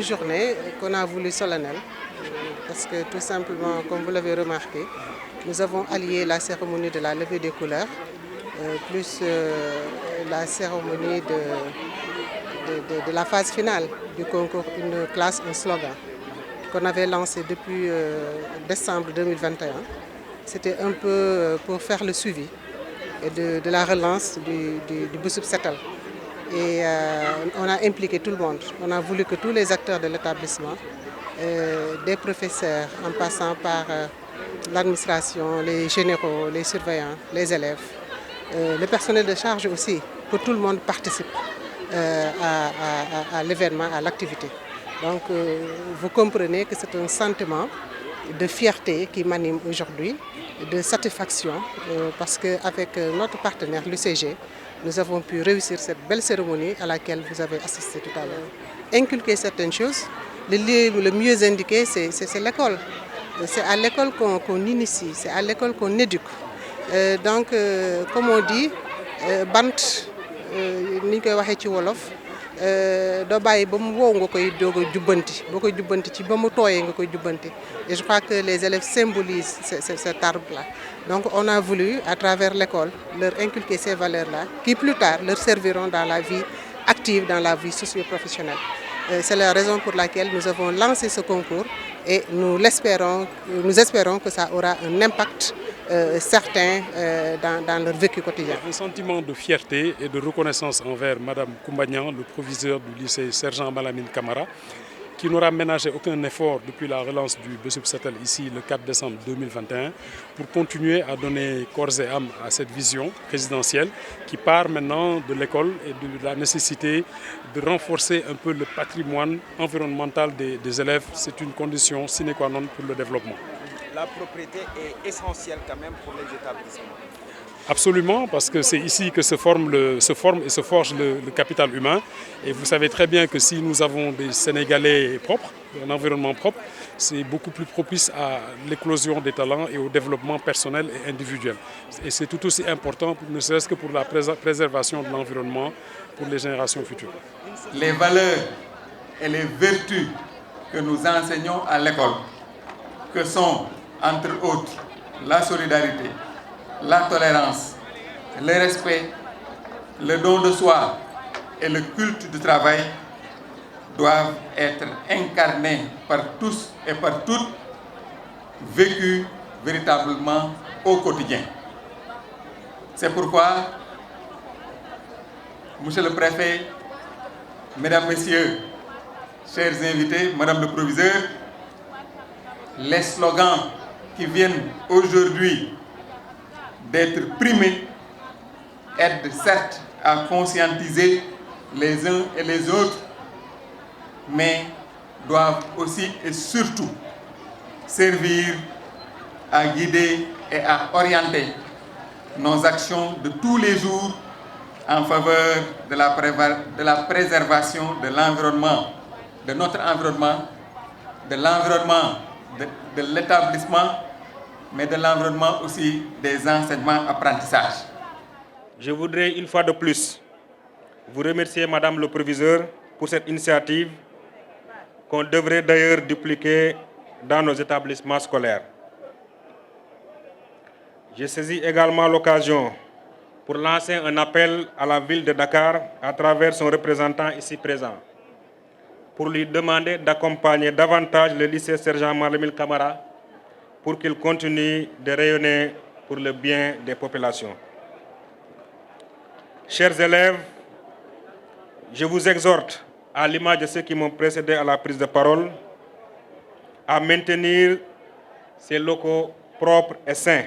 une journée qu'on a voulu solennelle, parce que tout simplement, comme vous l'avez remarqué, nous avons allié la cérémonie de la levée des couleurs, plus la cérémonie de la phase finale du concours Une classe, un slogan, qu'on avait lancé depuis décembre 2021. C'était un peu pour faire le suivi et de la relance du Boussoub Setal. Et on a impliqué tout le monde. On a voulu que tous les acteurs de l'établissement, des professeurs en passant par l'administration, les généraux, les surveillants, les élèves, le personnel de charge aussi, que tout le monde participe à l'événement, à l'activité. Donc vous comprenez que c'est un sentiment de fierté qui m'anime aujourd'hui, de satisfaction, parce qu'avec notre partenaire, l'UCG, nous avons pu réussir cette belle cérémonie à laquelle vous avez assisté tout à l'heure. Inculquer certaines choses, le lieu le mieux indiqué, c'est l'école. C'est à l'école qu'on initie, c'est à l'école qu'on éduque. Donc, comme on dit, bant, ni koy waxee ci wolof, doo bàyyi ba mu wow nga koy doog a jubbanti boo koy jubbanti ci ba mu tooyee nga koy jubbanti. Et je crois que les élèves symbolisent cet arbre-là. Donc on a voulu, à travers l'école, leur inculquer ces valeurs-là, qui plus tard leur serviront dans la vie active, dans la vie socio-professionnelle. C'est la raison pour laquelle nous avons lancé ce concours et nous espérons que ça aura un impact certain dans leur vécu quotidien. Un sentiment de fierté et de reconnaissance envers Mme Koumbagnan, le proviseur du lycée Sergent Malamine Camara, qui n'aura ménagé aucun effort depuis la relance du Boussoub Setal ici le 4 décembre 2021 pour continuer à donner corps et âme à cette vision présidentielle qui part maintenant de l'école et de la nécessité de renforcer un peu le patrimoine environnemental des élèves. C'est une condition sine qua non pour le développement. La propriété est essentielle quand même pour les établissements. Absolument, parce que c'est ici que se forme et se forge le capital humain. Et vous savez très bien que si nous avons des Sénégalais propres, un environnement propre, c'est beaucoup plus propice à l'éclosion des talents et au développement personnel et individuel. Et c'est tout aussi important, ne serait-ce que pour la préservation de l'environnement pour les générations futures. Les valeurs et les vertus que nous enseignons à l'école, que sont entre autres la solidarité, la tolérance, le respect, le don de soi et le culte du travail doivent être incarnés par tous et par toutes, vécus véritablement au quotidien. C'est pourquoi, Monsieur le Préfet, Mesdames, Messieurs, chers invités, Madame le Proviseur, les slogans qui viennent aujourd'hui d'être primés aident certes à conscientiser les uns et les autres, mais doivent aussi et surtout servir à guider et à orienter nos actions de tous les jours en faveur de la préservation de l'environnement, de notre environnement, de l'environnement de l'établissement, mais de l'environnement aussi des enseignements-apprentissages. Je voudrais une fois de plus vous remercier, Madame le Proviseur, pour cette initiative qu'on devrait d'ailleurs dupliquer dans nos établissements scolaires. J'ai saisi également l'occasion pour lancer un appel à la ville de Dakar à travers son représentant ici présent, pour lui demander d'accompagner davantage le lycée Sergent Malamine Camara pour qu'il continue de rayonner pour le bien des populations. Chers élèves, je vous exhorte, à l'image de ceux qui m'ont précédé à la prise de parole, à maintenir ces locaux propres et sains.